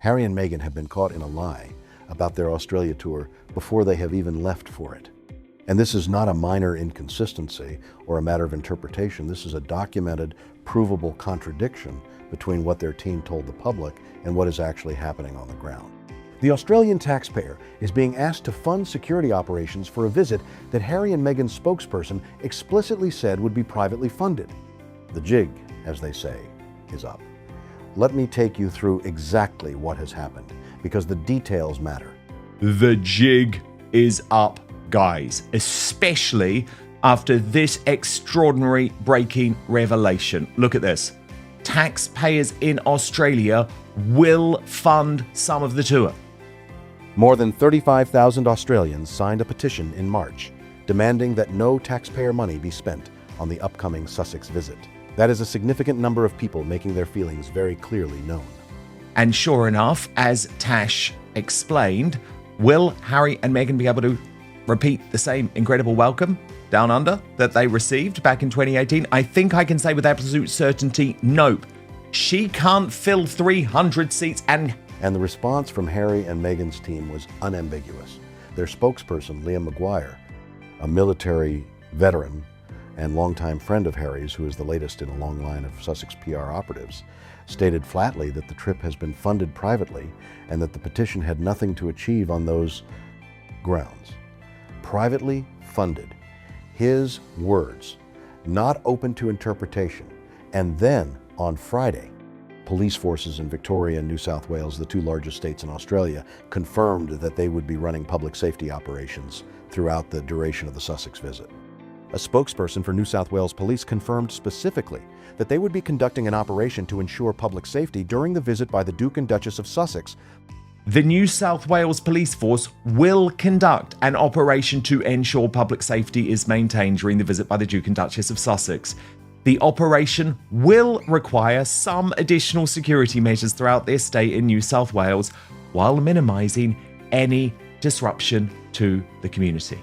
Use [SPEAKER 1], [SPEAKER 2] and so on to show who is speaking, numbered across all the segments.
[SPEAKER 1] Harry and Meghan have been caught in a lie about their Australia tour before they have even left for it. And this is not a minor inconsistency or a matter of interpretation. This is a documented, provable contradiction between what their team told the public and what is actually happening on the ground. The Australian taxpayer is being asked to fund security operations for a visit that Harry and Meghan's spokesperson explicitly said would be privately funded. The jig, as they say, is up. Let me take you through exactly what has happened, because the details matter.
[SPEAKER 2] The jig is up, guys, especially after this extraordinary breaking revelation. Look at this. Taxpayers in Australia will fund some of the tour.
[SPEAKER 1] More than 35,000 Australians signed a petition in March demanding that no taxpayer money be spent on the upcoming Sussex visit. That is a significant number of people making their feelings very clearly known.
[SPEAKER 2] And sure enough, as Tash explained, will Harry and Meghan be able to repeat the same incredible welcome down under that they received back in 2018? I think I can say with absolute certainty, nope. She can't fill 300 seats. And
[SPEAKER 1] the response from Harry and Meghan's team was unambiguous. Their spokesperson, Liam Maguire, a military veteran and longtime friend of Harry's, who is the latest in a long line of Sussex PR operatives, stated flatly that the trip has been funded privately and that the petition had nothing to achieve on those grounds. Privately funded. His words, not open to interpretation. And then, on Friday, police forces in Victoria and New South Wales, the two largest states in Australia, confirmed that they would be running public safety operations throughout the duration of the Sussex visit. A spokesperson for New South Wales Police confirmed specifically that they would be conducting an operation to ensure public safety during the visit by the Duke and Duchess of Sussex.
[SPEAKER 2] The New South Wales Police Force will conduct an operation to ensure public safety is maintained during the visit by the Duke and Duchess of Sussex. The operation will require some additional security measures throughout their stay in New South Wales while minimising any disruption to the community.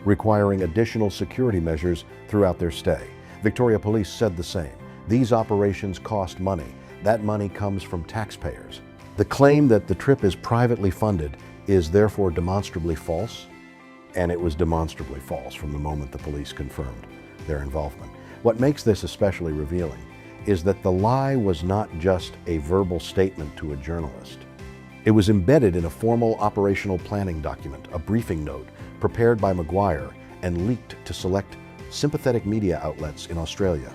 [SPEAKER 1] Requiring additional security measures throughout their stay. Victoria Police said the same. These operations cost money. That money comes from taxpayers. The claim that the trip is privately funded is therefore demonstrably false, and it was demonstrably false from the moment the police confirmed their involvement. What makes this especially revealing is that the lie was not just a verbal statement to a journalist. It was embedded in a formal operational planning document, a briefing note prepared by Maguire and leaked to select sympathetic media outlets in Australia.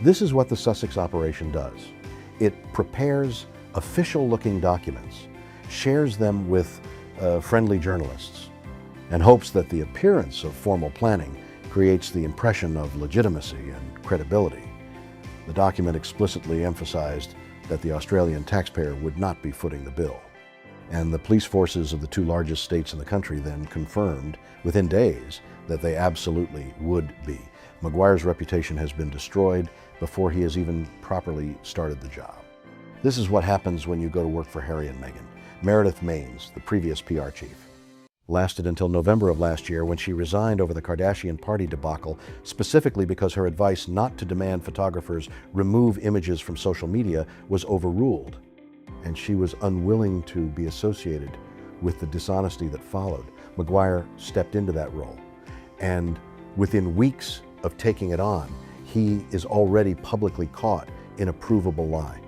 [SPEAKER 1] This is what the Sussex operation does. It prepares official-looking documents, shares them with friendly journalists, and hopes that the appearance of formal planning creates the impression of legitimacy and credibility. The document explicitly emphasized that the Australian taxpayer would not be footing the bill. And the police forces of the two largest states in the country then confirmed within days that they absolutely would be. Maguire's reputation has been destroyed before he has even properly started the job. This is what happens when you go to work for Harry and Meghan. Meredith Maines, the previous PR chief, lasted until November of last year when she resigned over the Kardashian party debacle, specifically because her advice not to demand photographers remove images from social media was overruled, and she was unwilling to be associated with the dishonesty that followed. Maguire stepped into that role, and within weeks of taking it on, he is already publicly caught in a provable lie.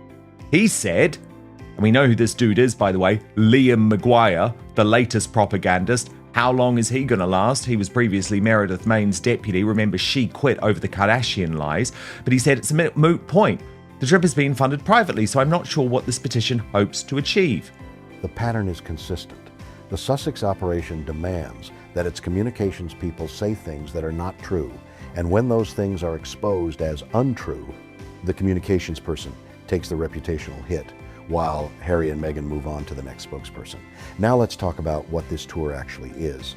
[SPEAKER 2] He said, and we know who this dude is, by the way, Liam Maguire, the latest propagandist. How long is he going to last? He was previously Meredith Maines' deputy. Remember, she quit over the Kardashian lies. But he said it's a moot point. The trip is being funded privately, so I'm not sure what this petition hopes to achieve.
[SPEAKER 1] The pattern is consistent. The Sussex operation demands that its communications people say things that are not true, and when those things are exposed as untrue, the communications person takes the reputational hit, while Harry and Meghan move on to the next spokesperson. Now let's talk about what this tour actually is,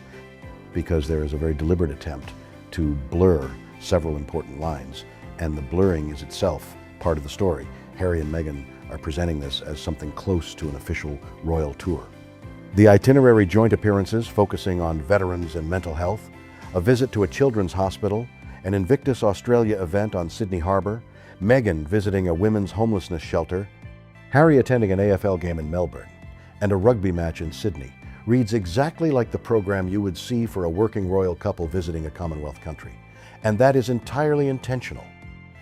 [SPEAKER 1] because there is a very deliberate attempt to blur several important lines, and the blurring is itself part of the story. Harry and Meghan are presenting this as something close to an official royal tour. The itinerary joint appearances focusing on veterans and mental health, a visit to a children's hospital, an Invictus Australia event on Sydney Harbour, Meghan visiting a women's homelessness shelter, Harry attending an AFL game in Melbourne. and a rugby match in Sydney reads exactly like the program you would see for a working royal couple visiting a Commonwealth country. And that is entirely intentional.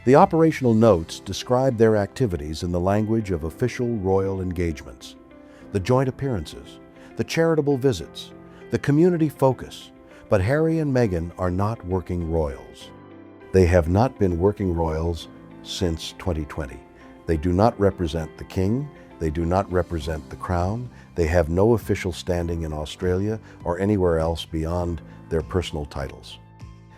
[SPEAKER 1] The operational notes describe their activities in the language of official royal engagements. The joint appearances, the charitable visits, the community focus. But Harry and Meghan are not working royals. They have not been working royals since 2020. They do not represent the King. They do not represent the Crown. They have no official standing in Australia or anywhere else beyond their personal titles.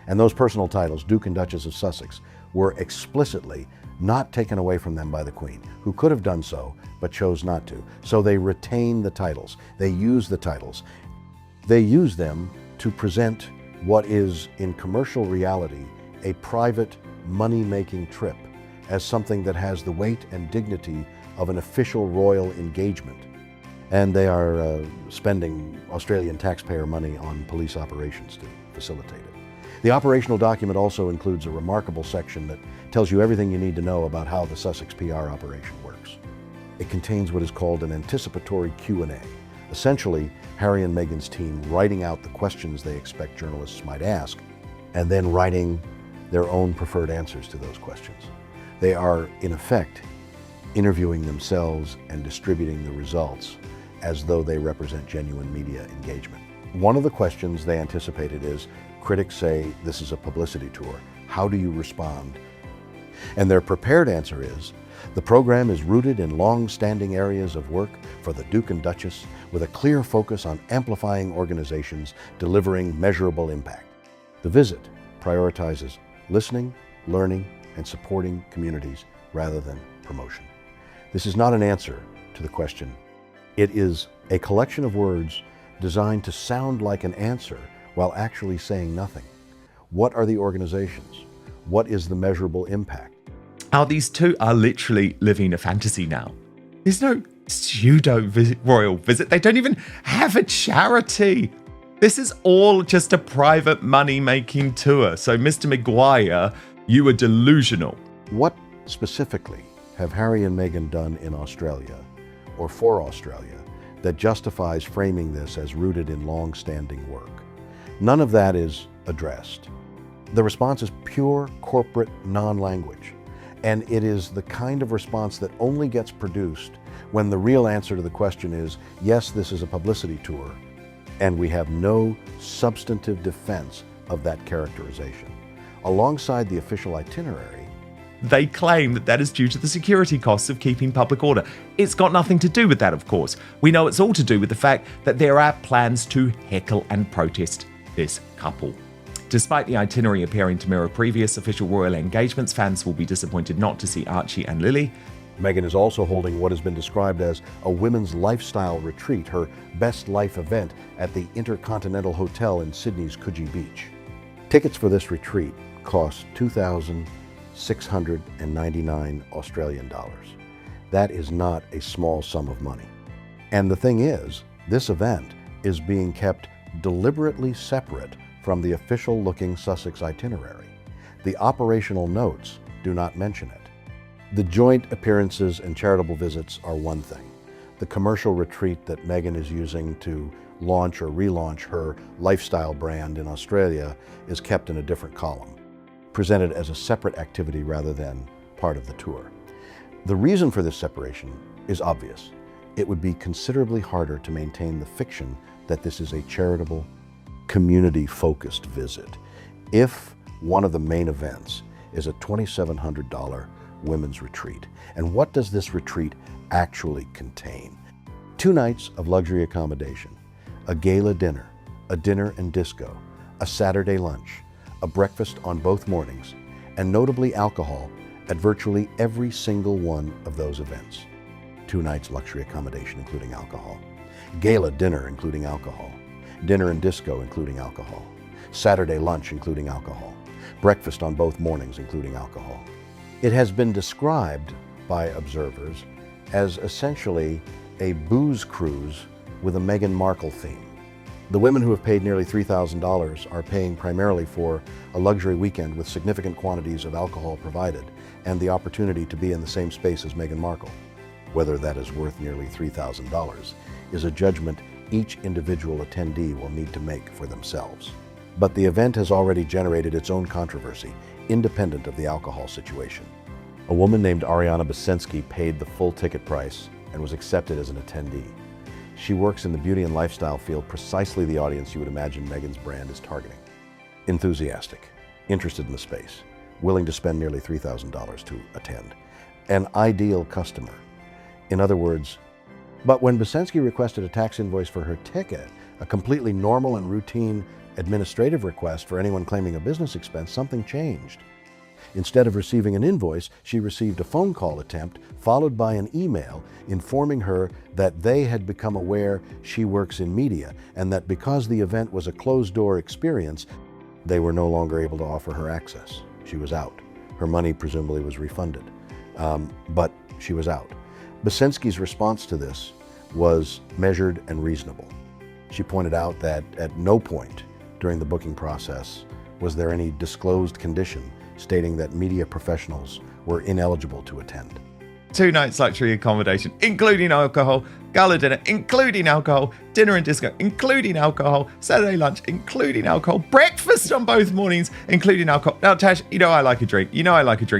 [SPEAKER 1] And those personal titles, Duke and Duchess of Sussex, were explicitly not taken away from them by the Queen, who could have done so, but chose not to. So they retain the titles. They use the titles. They use them to present what is, in commercial reality, a private, money-making trip as something that has the weight and dignity of an official royal engagement. And they are spending Australian taxpayer money on police operations to facilitate it. The operational document also includes a remarkable section that tells you everything you need to know about how the Sussex PR operation works. It contains what is called an anticipatory Q&A. Essentially, Harry and Meghan's team writing out the questions they expect journalists might ask, and then writing their own preferred answers to those questions. They are, in effect, interviewing themselves and distributing the results as though they represent genuine media engagement. One of the questions they anticipated is, critics say this is a publicity tour. How do you respond? And their prepared answer is, the program is rooted in long-standing areas of work for the Duke and Duchess with a clear focus on amplifying organizations delivering measurable impact. The visit prioritizes listening, learning, and supporting communities rather than promotion. This is not an answer to the question. It is a collection of words designed to sound like an answer while actually saying nothing. What are the organizations? What is the measurable impact?
[SPEAKER 2] How these two are literally living a fantasy now. There's no pseudo royal visit. They don't even have a charity. This is all just a private money-making tour. So, Mr. Maguire, you are delusional.
[SPEAKER 1] What specifically have Harry and Meghan done in Australia or for Australia that justifies framing this as rooted in long-standing work? None of that is addressed. The response is pure corporate non-language, and it is the kind of response that only gets produced when the real answer to the question is, yes, this is a publicity tour, and we have no substantive defense of that characterization. Alongside the official itinerary,
[SPEAKER 2] they claim that that is due to the security costs of keeping public order. It's got nothing to do with that, of course. We know it's all to do with the fact that there are plans to heckle and protest this couple. Despite the itinerary appearing to mirror previous official royal engagements, fans will be disappointed not to see Archie and Lily.
[SPEAKER 1] Meghan is also holding what has been described as a women's lifestyle retreat, her best life event at the Intercontinental Hotel in Sydney's Coogee Beach. Tickets for this retreat cost $2,699 Australian dollars. That is not a small sum of money. And the thing is, this event is being kept deliberately separate from the official-looking Sussex itinerary. The operational notes do not mention it. The joint appearances and charitable visits are one thing. The commercial retreat that Meghan is using to launch or relaunch her lifestyle brand in Australia is kept in a different column, presented as a separate activity rather than part of the tour. The reason for this separation is obvious. It would be considerably harder to maintain the fiction that this is a charitable, community-focused visit if one of the main events is a $2,700 women's retreat. And what does this retreat actually contain? 2 nights of luxury accommodation, a gala dinner, a dinner and disco, a Saturday lunch, a breakfast on both mornings, and notably alcohol at virtually every single one of those events. 2 nights luxury accommodation including alcohol, gala dinner including alcohol, dinner and disco including alcohol, Saturday lunch including alcohol, breakfast on both mornings including alcohol. It has been described by observers as essentially a booze cruise with a Meghan Markle theme. The women who have paid nearly $3,000 are paying primarily for a luxury weekend with significant quantities of alcohol provided and the opportunity to be in the same space as Meghan Markle. whether that is worth nearly $3,000, is a judgment each individual attendee will need to make for themselves. But the event has already generated its own controversy, independent of the alcohol situation. A woman named Ariana Bosensky paid the full ticket price and was accepted as an attendee. She works in the beauty and lifestyle field, precisely the audience you would imagine Meghan's brand is targeting. Enthusiastic, interested in the space, willing to spend nearly $3,000 to attend. An ideal customer. In other words, but when Bosensky requested a tax invoice for her ticket, a completely normal and routine administrative request for anyone claiming a business expense, something changed. Instead of receiving an invoice, she received a phone call attempt followed by an email informing her that they had become aware she works in media and that because the event was a closed-door experience, they were no longer able to offer her access. She was out. Her money presumably was refunded, but she was out. Bosensky's response to this was measured and reasonable. She pointed out that at no point during the booking process was there any disclosed condition stating that media professionals were ineligible to attend.
[SPEAKER 2] 2 nights luxury accommodation, including alcohol, gala dinner, including alcohol, dinner and disco, including alcohol, Saturday lunch, including alcohol, breakfast on both mornings, including alcohol. Now, Tash, you know I like a drink,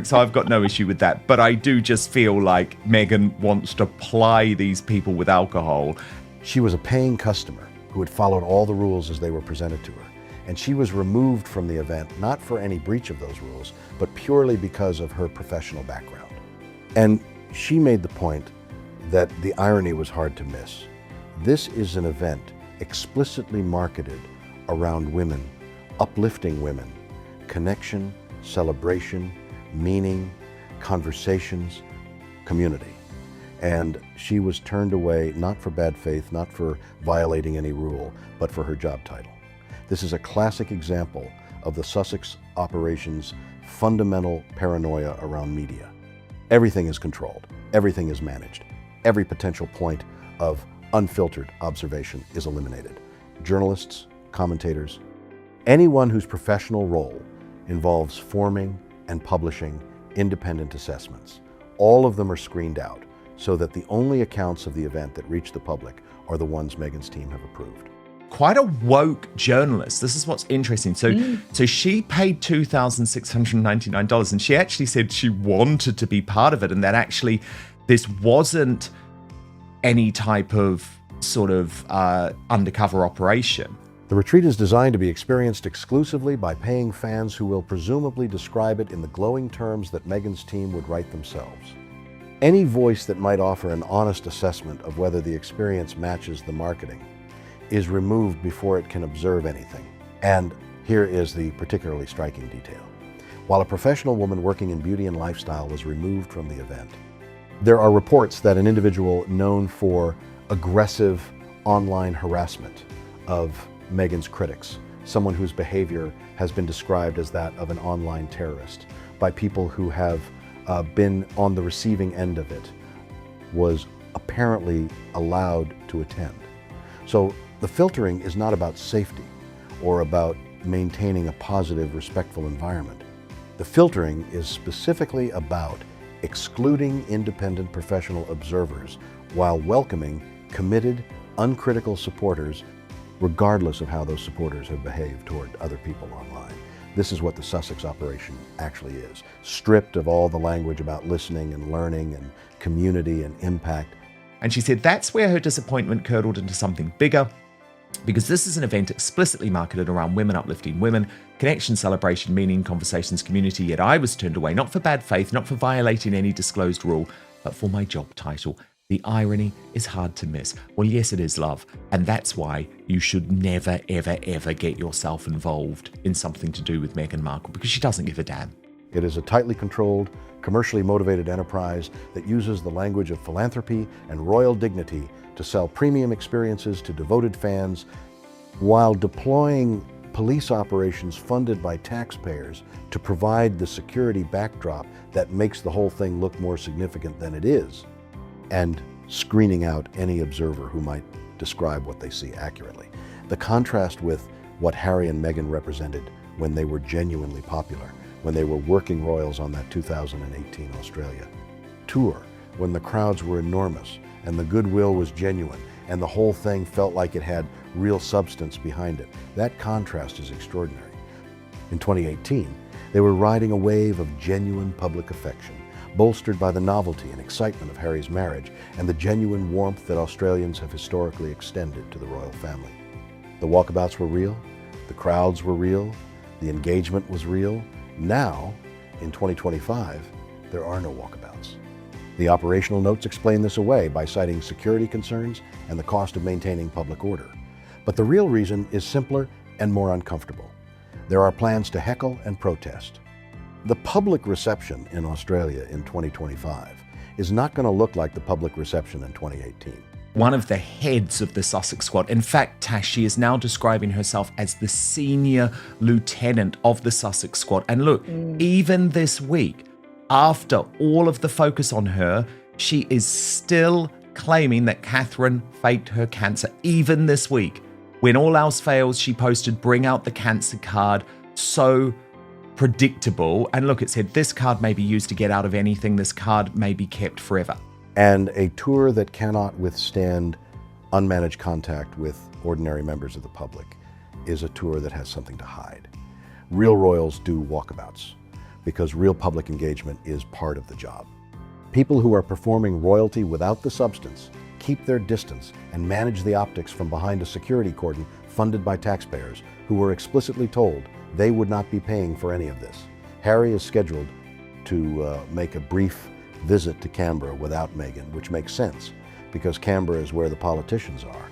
[SPEAKER 2] so I've got no issue with that. But I do just feel like Meghan wants to ply these people with alcohol.
[SPEAKER 1] She was a paying customer who had followed all the rules as they were presented to her. And she was removed from the event, not for any breach of those rules, but purely because of her professional background. And she made the point that the irony was hard to miss. This is an event explicitly marketed around women, uplifting women, connection, celebration, meaning, conversations, community. And she was turned away not for bad faith, not for violating any rule, but for her job title. This is a classic example of the Sussex operation's fundamental paranoia around media. Everything is controlled, everything is managed, every potential point of unfiltered observation is eliminated. Journalists, commentators, anyone whose professional role involves forming and publishing independent assessments, all of them are screened out so that the only accounts of the event that reach the public are the ones Meghan's team have approved.
[SPEAKER 2] Quite a woke journalist. This is what's interesting. So she paid $2,699 and she actually said she wanted to be part of it and that actually this wasn't any type of sort of undercover operation.
[SPEAKER 1] The retreat is designed to be experienced exclusively by paying fans who will presumably describe it in the glowing terms that Meghan's team would write themselves. Any voice that might offer an honest assessment of whether the experience matches the marketing is removed before it can observe anything. And here is the particularly striking detail. While a professional woman working in beauty and lifestyle was removed from the event, there are reports that an individual known for aggressive online harassment of Meghan's critics, someone whose behavior has been described as that of an online terrorist, by people who have been on the receiving end of it, was apparently allowed to attend. So the filtering is not about safety or about maintaining a positive, respectful environment. The filtering is specifically about excluding independent professional observers while welcoming committed, uncritical supporters, regardless of how those supporters have behaved toward other people online. This is what the Sussex operation actually is, stripped of all the language about listening and learning and community and impact.
[SPEAKER 2] And she said that's where her disappointment curdled into something bigger, because this is an event explicitly marketed around women uplifting women, connection, celebration, meaning, conversations, community, yet I was turned away, not for bad faith, not for violating any disclosed rule, but for my job title. The irony is hard to miss. Well, yes, it is, love. And that's why you should never, ever, ever get yourself involved in something to do with Meghan Markle, because she doesn't give a damn.
[SPEAKER 1] It is a tightly controlled, commercially motivated enterprise that uses the language of philanthropy and royal dignity to sell premium experiences to devoted fans while deploying police operations funded by taxpayers to provide the security backdrop that makes the whole thing look more significant than it is, and screening out any observer who might describe what they see accurately. The contrast with what Harry and Meghan represented when they were genuinely popular, when they were working royals on that 2018 Australia tour, when the crowds were enormous and the goodwill was genuine and the whole thing felt like it had real substance behind it. That contrast is extraordinary. In 2018, they were riding a wave of genuine public affection, bolstered by the novelty and excitement of Harry's marriage and the genuine warmth that Australians have historically extended to the royal family. The walkabouts were real, the crowds were real, the engagement was real. Now, in 2025, there are no walkabouts. The operational notes explain this away by citing security concerns and the cost of maintaining public order. But the real reason is simpler and more uncomfortable. There are plans to heckle and protest. The public reception in Australia in 2025 is not going to look like the public reception in 2018.
[SPEAKER 2] One of the heads of the Sussex squad, in fact, Tash, she is now describing herself as the senior lieutenant of the Sussex squad. And look, even this week, after all of the focus on her, she is still claiming that Catherine faked her cancer. Even this week, when all else fails, she posted, "Bring out the cancer card." So predictable. And look, it said, "This card may be used to get out of anything. This card may be kept forever."
[SPEAKER 1] And a tour that cannot withstand unmanaged contact with ordinary members of the public is a tour that has something to hide. Real royals do walkabouts because real public engagement is part of the job. People who are performing royalty without the substance keep their distance and manage the optics from behind a security cordon funded by taxpayers who were explicitly told they would not be paying for any of this. Harry is scheduled to make a brief visit to Canberra without Meghan, which makes sense because Canberra is where the politicians are.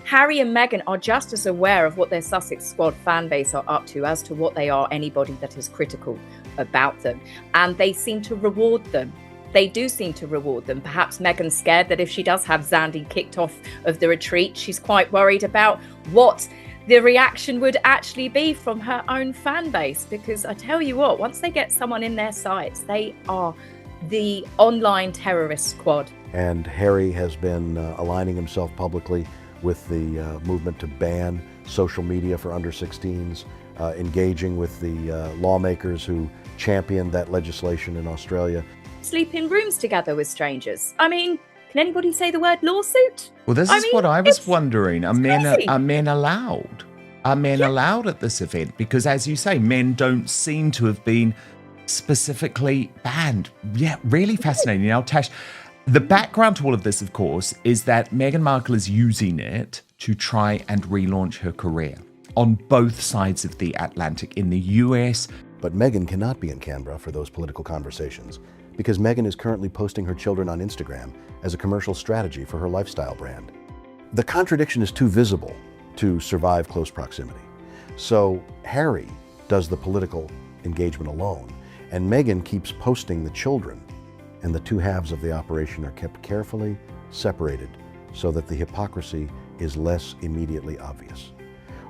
[SPEAKER 3] Harry and Meghan are just as aware of what their Sussex squad fan base are up to as to what they are anybody that is critical about them. And they seem to reward them. They do seem to reward them. Perhaps Meghan's scared that if she does have Zandy kicked off of the retreat, she's quite worried about what the reaction would actually be from her own fan base. Because I tell you what, once they get someone in their sights, they are the online terrorist squad.
[SPEAKER 1] And Harry has been aligning himself publicly with the movement to ban social media for under 16s, engaging with the lawmakers who championed that legislation in Australia.
[SPEAKER 3] Sleep in rooms together with strangers. I mean, can anybody say the word lawsuit?
[SPEAKER 2] Well, this is what I was wondering. Are men allowed? Are men allowed at this event? Because as you say, men don't seem to have been specifically banned. Yeah, really fascinating. Now, Tash, the background to all of this, of course, is that Meghan Markle is using it to try and relaunch her career on both sides of the Atlantic, in the US.
[SPEAKER 1] But Meghan cannot be in Canberra for those political conversations because Meghan is currently posting her children on Instagram as a commercial strategy for her lifestyle brand. The contradiction is too visible to survive close proximity. So Harry does the political engagement alone, and Meghan keeps posting the children, and the two halves of the operation are kept carefully separated so that the hypocrisy is less immediately obvious.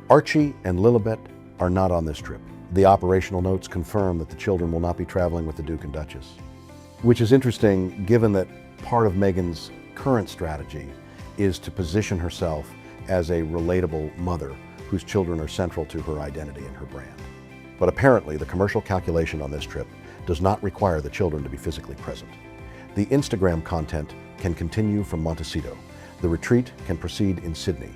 [SPEAKER 1] Archie and Lilibet are not on this trip. The operational notes confirm that the children will not be traveling with the Duke and Duchess, which is interesting given that part of Meghan's current strategy is to position herself as a relatable mother whose children are central to her identity and her brand. But apparently the commercial calculation on this trip does not require the children to be physically present. The Instagram content can continue from Montecito. The retreat can proceed in Sydney.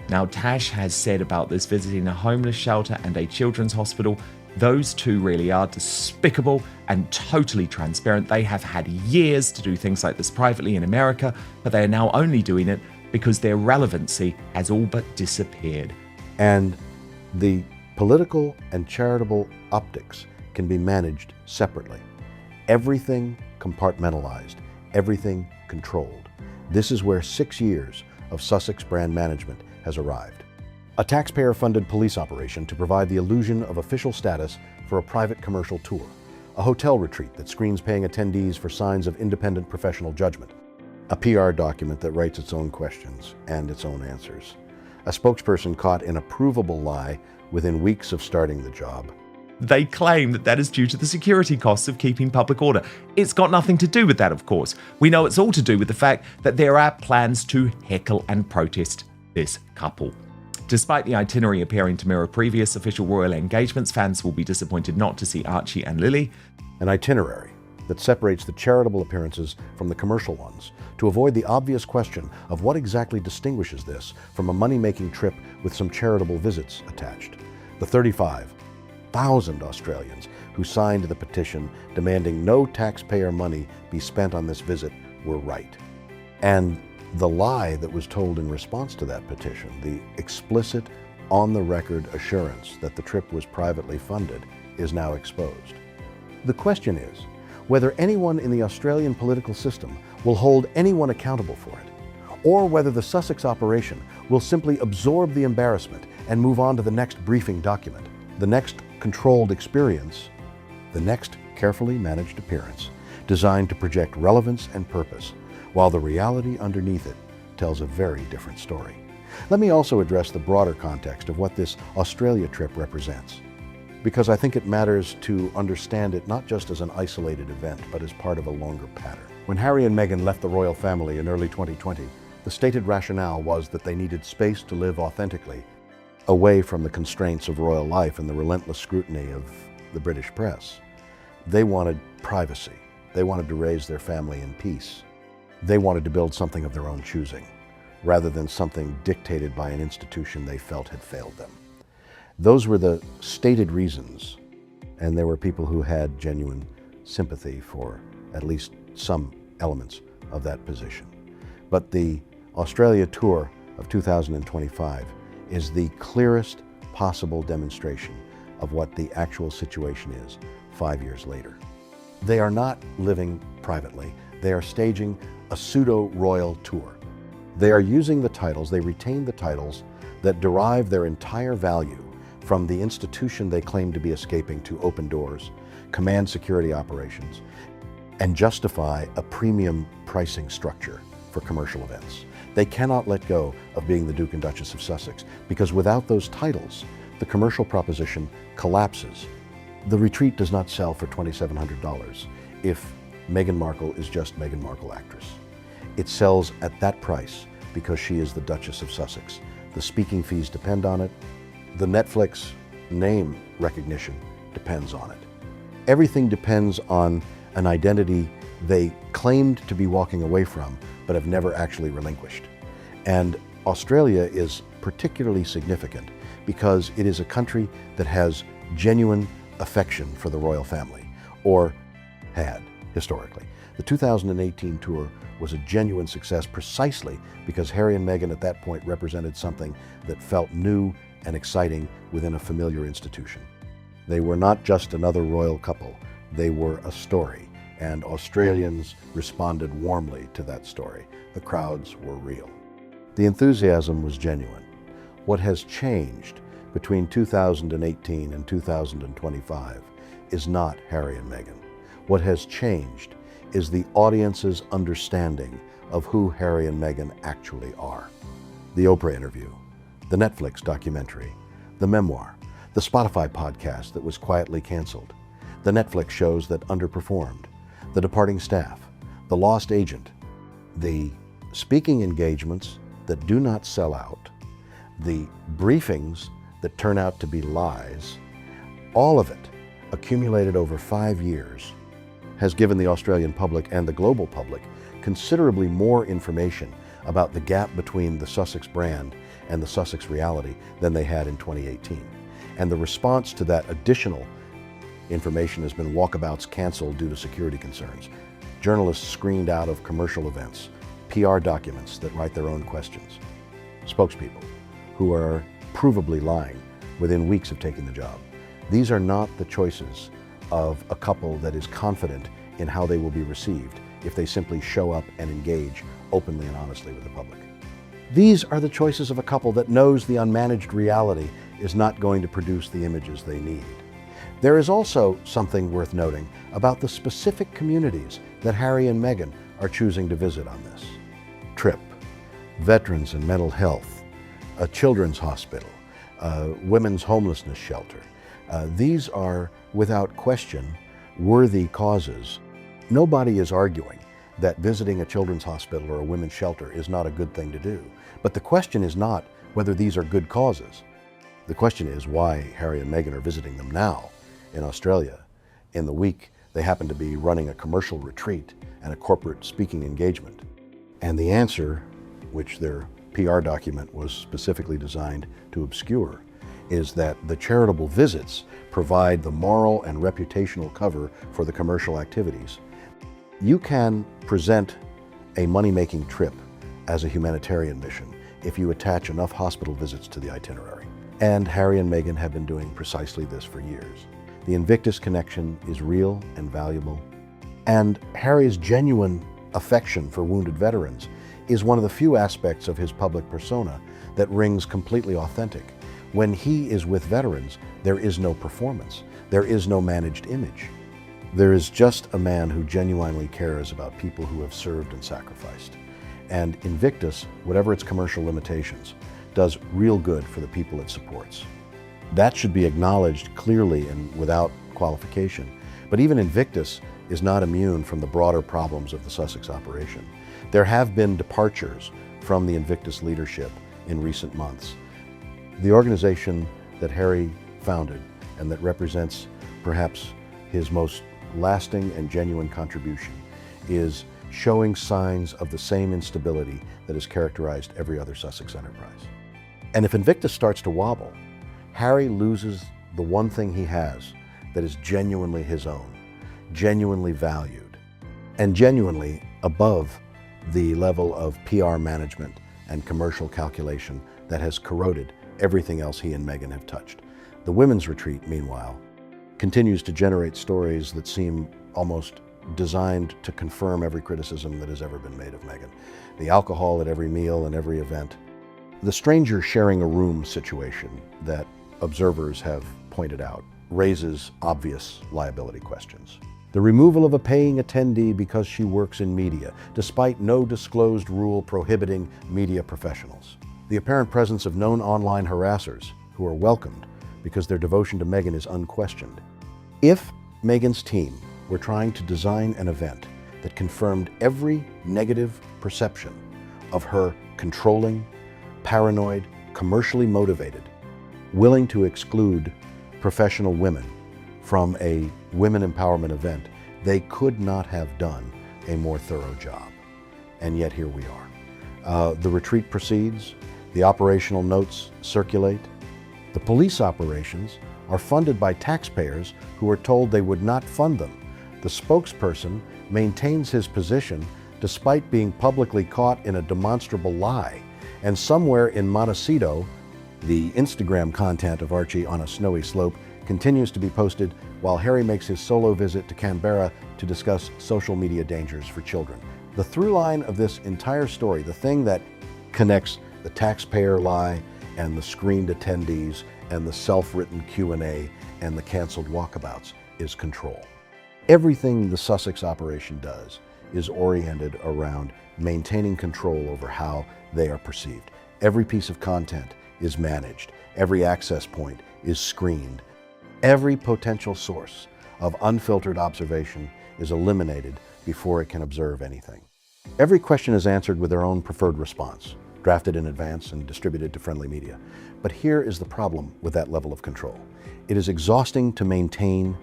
[SPEAKER 2] Now, Tash has said about this visiting a homeless shelter and a children's hospital, those two really are despicable and totally transparent. They have had years to do things like this privately in America, but they are now only doing it because their relevancy has all but disappeared.
[SPEAKER 1] And the political and charitable optics can be managed separately. Everything compartmentalized, everything controlled. This is where 6 years of Sussex brand management has arrived. A taxpayer-funded police operation to provide the illusion of official status for a private commercial tour. A hotel retreat that screens paying attendees for signs of independent professional judgment. A PR document that writes its own questions and its own answers. A spokesperson caught in a provable lie within weeks of starting the job.
[SPEAKER 2] They claim that that is due to the security costs of keeping public order. It's got nothing to do with that, of course. We know it's all to do with the fact that there are plans to heckle and protest this couple. Despite the itinerary appearing to mirror previous official royal engagements, fans will be disappointed not to see Archie and Lily.
[SPEAKER 1] An itinerary that separates the charitable appearances from the commercial ones, to avoid the obvious question of what exactly distinguishes this from a money-making trip with some charitable visits attached. The 35,000 Australians who signed the petition demanding no taxpayer money be spent on this visit were right. And the lie that was told in response to that petition, the explicit, on-the-record assurance that the trip was privately funded, is now exposed. The question is whether anyone in the Australian political system will hold anyone accountable for it, or whether the Sussex operation will simply absorb the embarrassment and move on to the next briefing document, the next controlled experience, the next carefully managed appearance, designed to project relevance and purpose, while the reality underneath it tells a very different story. Let me also address the broader context of what this Australia trip represents, because I think it matters to understand it not just as an isolated event, but as part of a longer pattern. When Harry and Meghan left the royal family in early 2020, the stated rationale was that they needed space to live authentically, away from the constraints of royal life and the relentless scrutiny of the British press. They wanted privacy. They wanted to raise their family in peace. They wanted to build something of their own choosing, rather than something dictated by an institution they felt had failed them. Those were the stated reasons, and there were people who had genuine sympathy for at least some elements of that position. But the Australia tour of 2025 is the clearest possible demonstration of what the actual situation is 5 years later. They are not living privately. They are staging a pseudo-royal tour. They are using the titles, they retain the titles that derive their entire value from the institution they claim to be escaping to open doors, command security operations, and justify a premium pricing structure for commercial events. They cannot let go of being the Duke and Duchess of Sussex, because without those titles, the commercial proposition collapses. The retreat does not sell for $2,700 if Meghan Markle is just Meghan Markle actress. It sells at that price because she is the Duchess of Sussex. The speaking fees depend on it. The Netflix name recognition depends on it. Everything depends on an identity they claimed to be walking away from, but have never actually relinquished. And Australia is particularly significant because it is a country that has genuine affection for the royal family, or had historically. The 2018 tour was a genuine success precisely because Harry and Meghan at that point represented something that felt new and exciting within a familiar institution. They were not just another royal couple, they were a story, and Australians responded warmly to that story. The crowds were real. The enthusiasm was genuine. What has changed between 2018 and 2025 is not Harry and Meghan. What has changed is the audience's understanding of who Harry and Meghan actually are. The Oprah interview, the Netflix documentary, the memoir, the Spotify podcast that was quietly canceled, the Netflix shows that underperformed, the departing staff, the lost agent, the speaking engagements that do not sell out, the briefings that turn out to be lies, all of it accumulated over 5 years has given the Australian public and the global public considerably more information about the gap between the Sussex brand and the Sussex reality than they had in 2018. And the response to that additional information has been walkabouts canceled due to security concerns, journalists screened out of commercial events, PR documents that write their own questions, spokespeople who are provably lying within weeks of taking the job. These are not the choices of a couple that is confident in how they will be received if they simply show up and engage openly and honestly with the public. These are the choices of a couple that knows the unmanaged reality is not going to produce the images they need. There is also something worth noting about the specific communities that Harry and Meghan are choosing to visit on this trip. Veterans and mental health, a children's hospital, a women's homelessness shelter. These are, without question, worthy causes. Nobody is arguing that visiting a children's hospital or a women's shelter is not a good thing to do. But the question is not whether these are good causes. The question is why Harry and Meghan are visiting them now in Australia in the week They happened to be running a commercial retreat and a corporate speaking engagement. And the answer, which their PR document was specifically designed to obscure, is that the charitable visits provide the moral and reputational cover for the commercial activities. You can present a money-making trip as a humanitarian mission if you attach enough hospital visits to the itinerary. And Harry and Meghan have been doing precisely this for years. The Invictus connection is real and valuable. And Harry's genuine affection for wounded veterans is one of the few aspects of his public persona that rings completely authentic. When he is with veterans, there is no performance. There is no managed image. There is just a man who genuinely cares about people who have served and sacrificed. And Invictus, whatever its commercial limitations, does real good for the people it supports. That should be acknowledged clearly and without qualification. But even Invictus is not immune from the broader problems of the Sussex operation. There have been departures from the Invictus leadership in recent months. The organization that Harry founded and that represents perhaps his most lasting and genuine contribution is showing signs of the same instability that has characterized every other Sussex enterprise. And if Invictus starts to wobble, Harry loses the one thing he has that is genuinely his own, genuinely valued, and genuinely above the level of PR management and commercial calculation that has corroded everything else he and Meghan have touched. The women's retreat, meanwhile, continues to generate stories that seem almost designed to confirm every criticism that has ever been made of Meghan. The alcohol at every meal and every event. The stranger sharing a room situation that observers have pointed out raises obvious liability questions. The removal of a paying attendee because she works in media, despite no disclosed rule prohibiting media professionals. The apparent presence of known online harassers who are welcomed because their devotion to Meghan is unquestioned. If Meghan's team were trying to design an event that confirmed every negative perception of her controlling, paranoid, commercially motivated, willing to exclude professional women from a women empowerment event, they could not have done a more thorough job. And yet here we are. The retreat proceeds, the operational notes circulate. The police operations are funded by taxpayers who are told they would not fund them. The spokesperson maintains his position despite being publicly caught in a demonstrable lie. And somewhere in Montecito, the Instagram content of Archie on a snowy slope continues to be posted while Harry makes his solo visit to Canberra to discuss social media dangers for children. The through line of this entire story, the thing that connects the taxpayer lie and the screened attendees and the self-written Q&A and the canceled walkabouts, is control. Everything the Sussex operation does is oriented around maintaining control over how they are perceived. Every piece of content is managed. Every access point is screened. Every potential source of unfiltered observation is eliminated before it can observe anything. Every question is answered with their own preferred response, drafted in advance and distributed to friendly media. But here is the problem with that level of control. It is exhausting to maintain.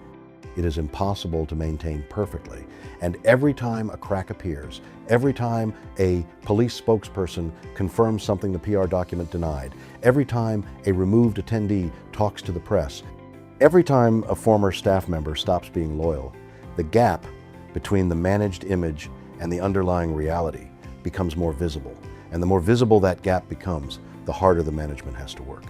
[SPEAKER 1] It is impossible to maintain perfectly. And every time a crack appears, every time a police spokesperson confirms something the PR document denied, every time a removed attendee talks to the press, every time a former staff member stops being loyal, the gap between the managed image and the underlying reality becomes more visible. And the more visible that gap becomes, the harder the management has to work.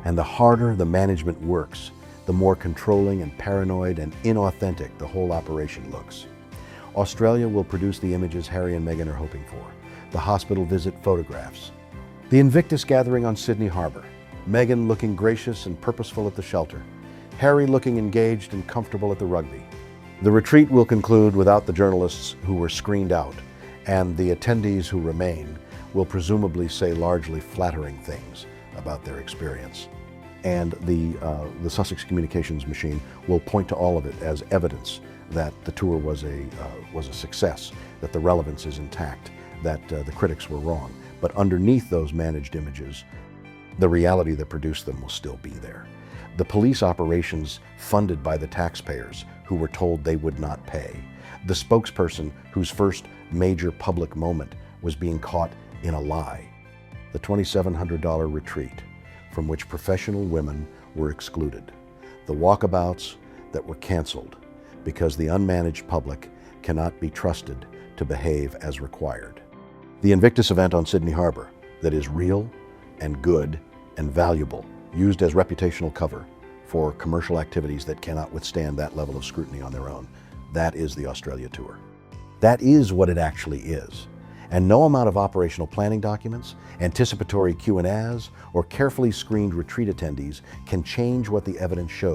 [SPEAKER 1] And the harder the management works, the more controlling and paranoid and inauthentic the whole operation looks. Australia will produce the images Harry and Meghan are hoping for. The hospital visit photographs. The Invictus gathering on Sydney Harbour. Meghan looking gracious and purposeful at the shelter. Harry looking engaged and comfortable at the rugby. The retreat will conclude without the journalists who were screened out, and the attendees who remain will presumably say largely flattering things about their experience. And the Sussex communications machine will point to all of it as evidence that the tour was a success, that the relevance is intact, that the critics were wrong. But underneath those managed images, the reality that produced them will still be there. The police operations funded by the taxpayers who were told they would not pay. The spokesperson whose first major public moment was being caught in a lie. The $2,700 retreat from which professional women were excluded. The walkabouts that were canceled because the unmanaged public cannot be trusted to behave as required. The Invictus event on Sydney Harbor that is real and good and valuable, used as reputational cover for commercial activities that cannot withstand that level of scrutiny on their own. That is the Australia tour. That is what it actually is. And no amount of operational planning documents, anticipatory Q&As, or carefully screened retreat attendees can change what the evidence shows.